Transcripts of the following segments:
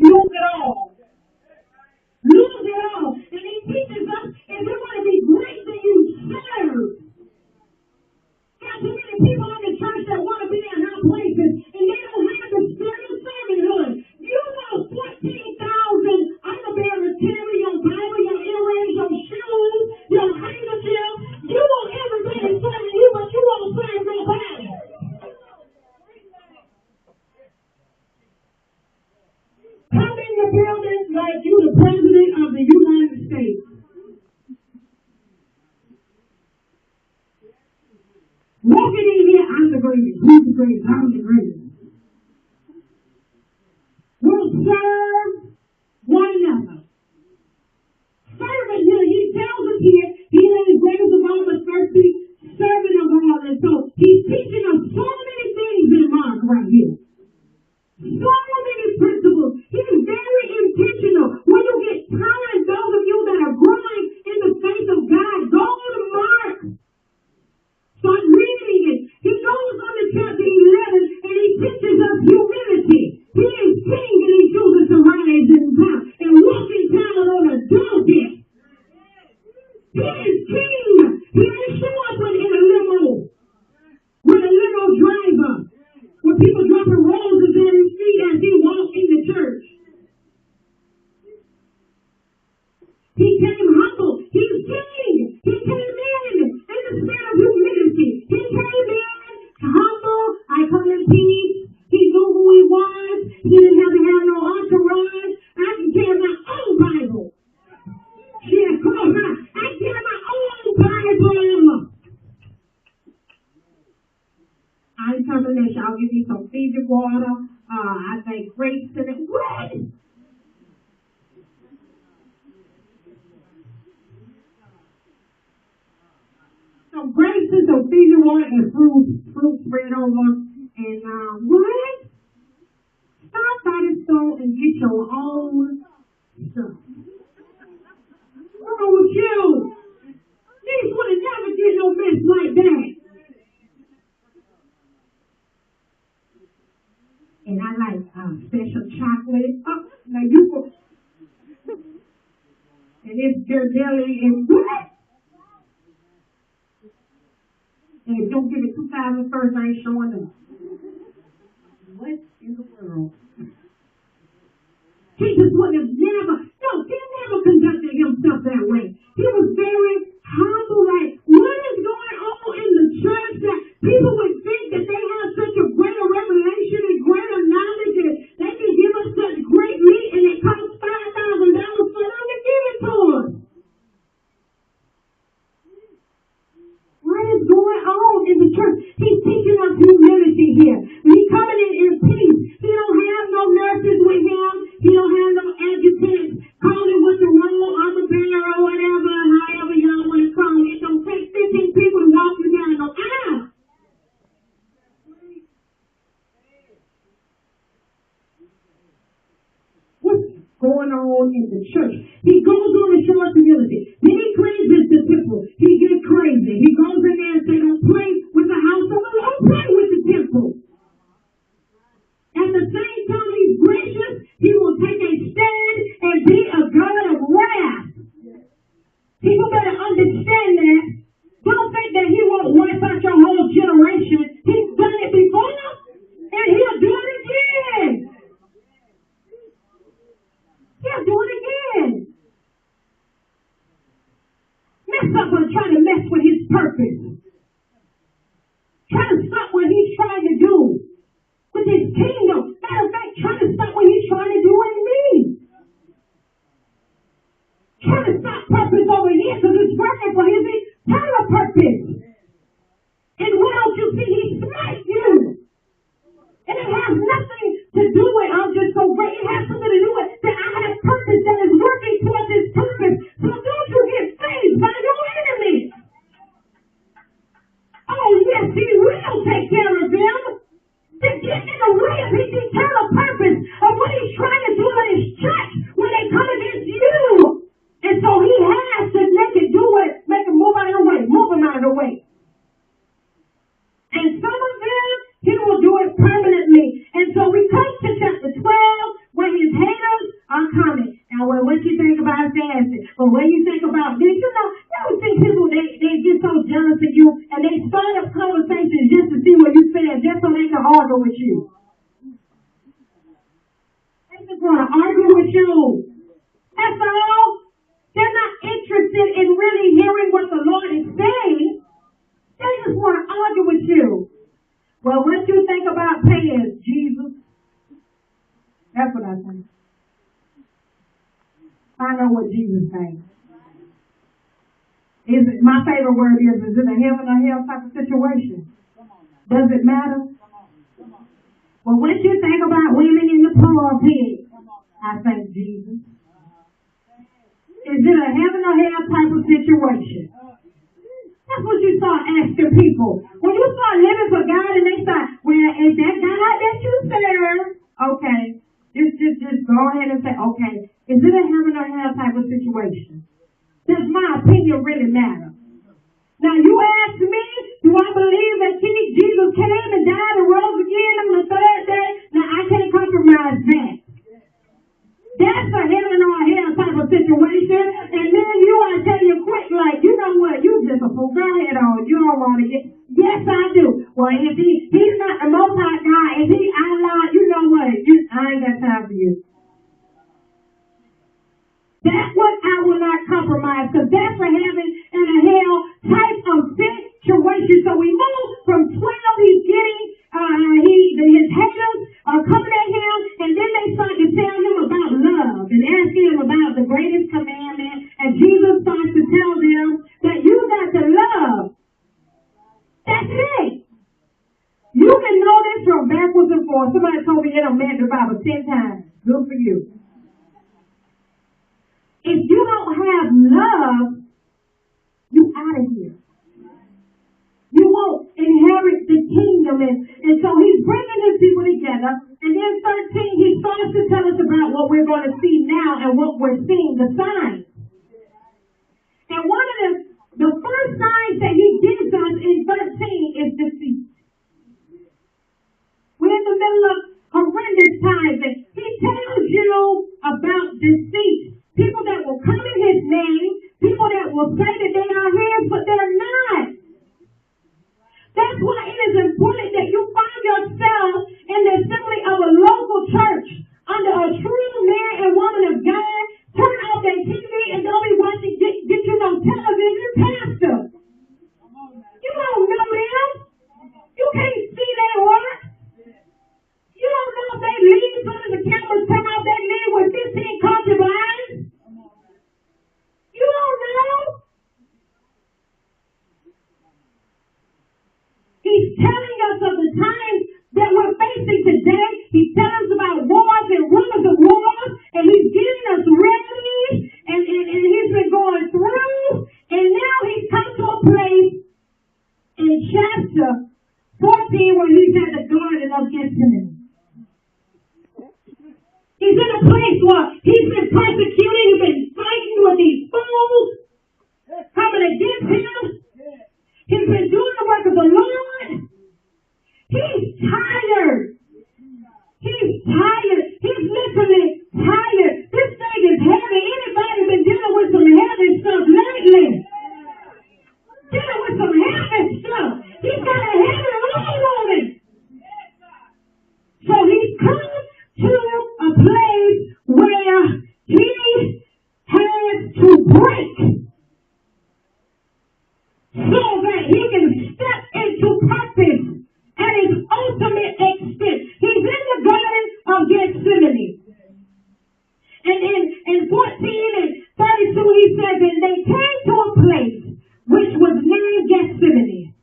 lose it all. Lose it all. And he teaches us, if you want to be great, then you serve. Got too many people in the church that want to be in high places, and they don't have the spirit of servanthood. You know 14,000 armor bearers carry your Bible, your earrings, your shoes, your handkerchief. You want everybody serving you, but you won't serve nobody. Come in the building like you the president of the United States. Walking in here, I'm the greatest. Who's the greatest? I'm the greatest. We'll serve one another. Servant here, he tells us here, he that is greatest of all but thirsty, servant of all. And so he's teaching us so many things in Mark right here. So many principles. He's very intentional. When you get tired, those of you that are growing in the faith of God, go to Mark. Start reading it. He goes on to chapter 11 and he teaches us humility. He is king and he chooses to rise in town and walk in town on a donkey. He is king. He didn't show up in a limo with a limo driver, with people dropping roses at his feet as he walked in the church. He came humble. He's king. He came in the spirit of humility. He came in humble. I come in peace. He knew who he was. He didn't have to have no entourage. I can carry my own Bible. Yeah, come on now. I carry my own Bible. I'm coming in. I'll give you some Fiji water. I think grapes in it. What? Some grapes and some Fiji water and fruit spread over. And what? Stop by the store and get your own stuff. What's wrong with you? These would have never did no mess like that. And I like special chocolate. Oh, now you go. And it's jelly and what? And if you don't give it 2,000 first, I ain't showing up. What in the world? Jesus would have never, no, he never conducted himself that way. He was very humble, like, what is going on in the church that people would think that they have such a greater revelation and greater knowledge and they can give us such great meat and it costs $5,000 for them to give it to us. What is going on in the church? He's teaching us humility here. He's coming in peace. He don't have no nurses with him. He don't have no adjutants calling with the roll on the bear or whatever, however y'all want to call it. It don't take 15 people to walk you down no aisle. What's going on in the church? He goes on to show us humility. Then he cleanses the temple. He gets crazy. He goes in there and says, don't play with the house of the Lord. Don't play with the temple. At the same time he's gracious, he will take a stand and be a God of wrath. People better understand that. Don't think that he won't wipe out your whole generation. He's done it before, and he'll do it again. He'll do it again. Mess up and try to mess with his purpose. Try to stop what he's trying to do with his kingdom. Matter of fact, try to stop what he's trying to do in me. Try to stop purpose over here because it's working for his eternal purpose. And what else you see? He smites you. And it has nothing to do with I'm just so great. It has something to do with that I have purpose that is working towards his purpose. So don't you get saved by your enemies. Oh yes, he will take care of them. To get in the way of his eternal purpose of what he's trying to do in his church when they come against you. And so he has to make it do it, make it move out of the way, move them out of the way. And some of them, he will do it permanently. And so we come to chapter 12, where his haters But when you think about this, you ever see people, they get so jealous of you, and they start up conversations just to see what you said, just so they can argue with you. They just want to argue with you. That's all. They're not interested in really hearing what the Lord is saying. They just want to argue with you. Well, what you think about paying, Jesus? That's what I think. I know what Jesus thinks. My favorite word is it a heaven or hell type of situation? Does it matter? Well, what you think about women in the pulpit? I think Jesus. Is it a heaven or hell type of situation? That's what you start asking people. When you start living for God and they start, well, is that God that you serve? Okay. Just go ahead and say, okay, is it a heaven or hell type of situation? Does my opinion really matter? Now, you ask me, do I believe that Jesus came and died and rose again on the third day? Now, I can't compromise that. That's a heaven or a hell type of situation. And then you want to tell you quick, like, you know what, you just a fool. Go ahead on. You don't want to get. Yes, I do. Well, if he's not the Most High God, if he outlawed, you know what, I ain't got time for you. That's what I will not compromise, because that's a heaven and a hell type of situation. So we move from 12, he's getting, his haters are coming at him, and then they start to tell him about love and asking him about the greatest commandment, and Jesus starts to tell them that you got to love. That's it. You can know this from backwards and forwards. Somebody told me they done read the Bible 10 times. Good for you. If you don't have love, you out of here. You won't inherit the kingdom. And so he's bringing his people together. And then 13, he starts to tell us about what we're going to see now and what we're seeing, the signs. And one of the first signs that he gives us in 13 is deceit. We're in the middle of horrendous times, and he tells you about deceit. People that will come in his name, people that will say that they are his, but they're not. That's why it is important that you find yourself in the assembly of a local church under a true man and woman of God. Turn off their TV and don't be watching, get you on television, pastor. You don't know them. You can't see their work. You don't know if they leave so that the cameras come out, they leave with 15 concubines. You don't know. He's telling us of the times that we're facing today. He's telling us about wars and rumors of wars, and he's getting us ready, and he's been going through, and now he's come to a place in chapter 14 where he's at the Garden of Gethsemane. He's in a place where he's been persecuted, he's been fighting with these fools coming against him. He's been doing the work of the Lord. He's tired. He's tired. He's literally tired. This thing is heavy. Anybody been dealing with some heavy stuff lately? Dealing with some heavy stuff. He's got a heavy load on it. So he's come to a place where he has to break so that he can step into purpose at his ultimate extent. He's in the Garden of Gethsemane. And in 14 and 32 he says, and they came to a place which was named Gethsemane.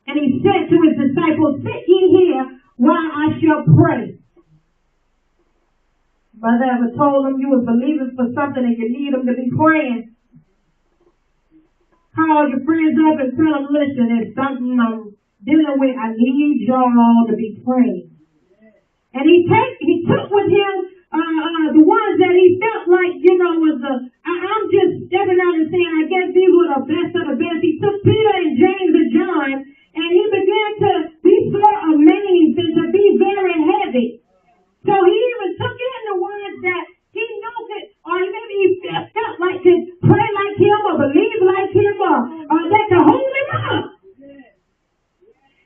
And he said to his disciples, sit ye here while I shall pray. Mother ever told them you was believing for something and you need them to be praying? Call your friends up and tell them, listen, there's something I'm dealing with. I need y'all to be praying. And he took with him the ones that he felt like, was I'm just stepping out and saying, I guess these were the best of the best. He took Peter and James and John, and he began to be so amazed and to be very heavy. So he even took in the ones that he knew could, or maybe he felt like could pray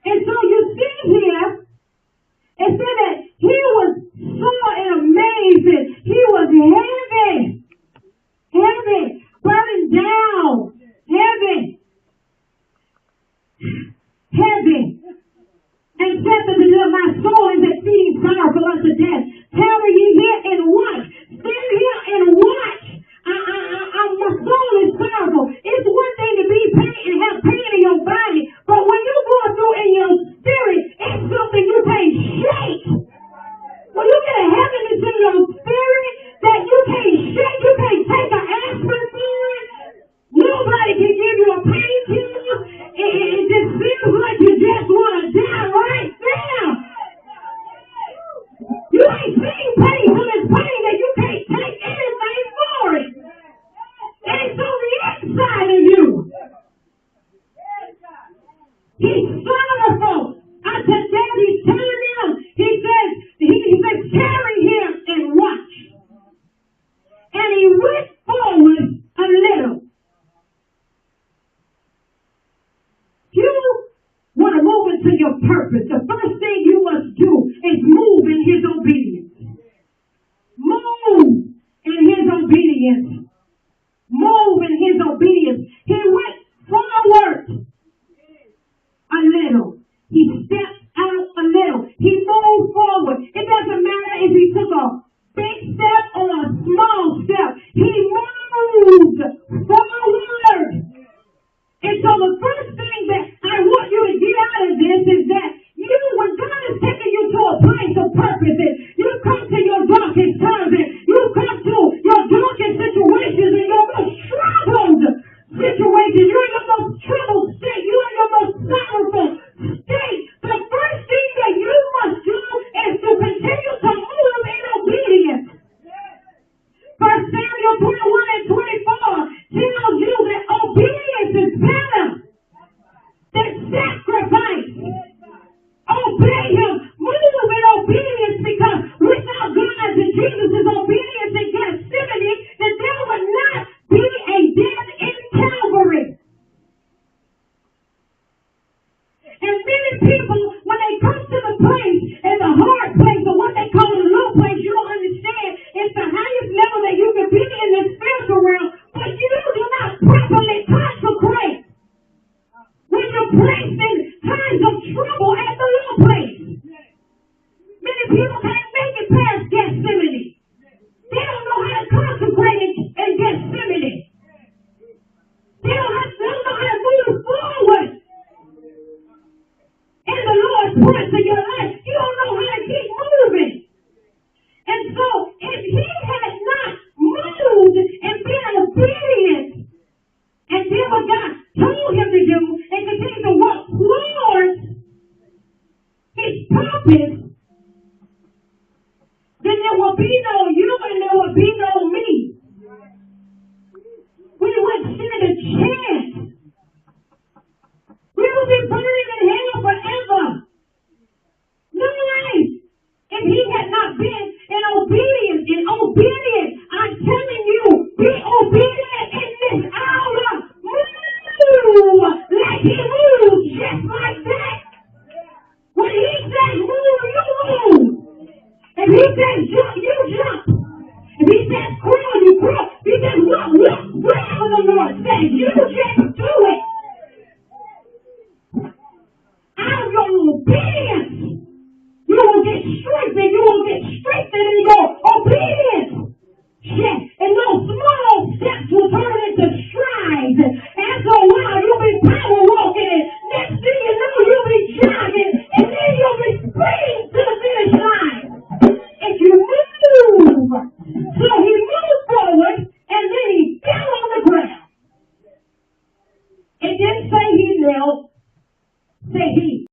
And so you see here, it said that he was sore and amazing. He was heavy, burdened down, heavy. And said to them, my soul is exceeding sorrowful unto death. Tarry ye here and watch. Stand here and watch. My soul is sorrowful. It's one thing to be pain and have pain in your body, but when you go through in your spirit, it's something you can't shake. When you get a heaviness in your spirit that you can't shake, you can't take an aspirin for it. Nobody can give you a painkiller. It just feels like you just want to die right now. You ain't seen pain till it's pain that you can't take anything for it. And it's on the inside of you. He's sorrowful. I said, Dad, he's telling them. He says, tarry here and watch. And he went forward a little. You want to move into your purpose. The first thing you must do is move in his obedience. Move in his obedience. Move in his obedience. He went forward a little. He stepped out a little. He moved forward. It doesn't matter if he took a big step or a small step. He moved forward. And so the first thing that I want you to get out of this is that when God is taking you to a place of purpose, and you come to your darkest times, and you come to your darkest situations, and your most troubled situations, you're in your most troubled state, you're in your most sorrowful state. The first thing that you must do is to continue to move in obedience. 1 Samuel 21 and 24 tells you that obedience is better than sacrifice. Obey him. Move in obedience, because without God and Jesus' obedience in Gethsemane, that there would not be a death in Calvary. And many people, when they come to the place, and the hard place, or what they call the low place, you don't understand. It's the highest level that you can be in the spiritual realm, but you do not properly consecrate. When you're placed in times of trouble at the low place. Many people can't make it past Gethsemane. They don't know how to consecrate in Gethsemane. They don't know how to move forward in the Lord's presence in your life. You don't know how to keep moving. And so, if he had not moved and been obedient and did what God told him to do and continue to walk towards his purpose, then there will be no you and there will be no me. We wouldn't stand a chance. We would be burning in hell forever. No life. If he had not been in obedience, I'm telling you, be obedient in this hour. Move like he moved, just like that. When he says move, you move. If he says jump, you jump. If he says crawl, you crawl. If he says walk, whatever the Lord says, you just do it. Out of your obedience, you will get strengthened. You will get strengthened in your obedience. Yes, and those small steps will turn into strides. After a while, you'll be power walking, and next thing you know, you'll be jogging, and then you'll be sprinting to the finish line. If you move, so he moved forward, and then he fell on the ground. It didn't say he knelt, say he.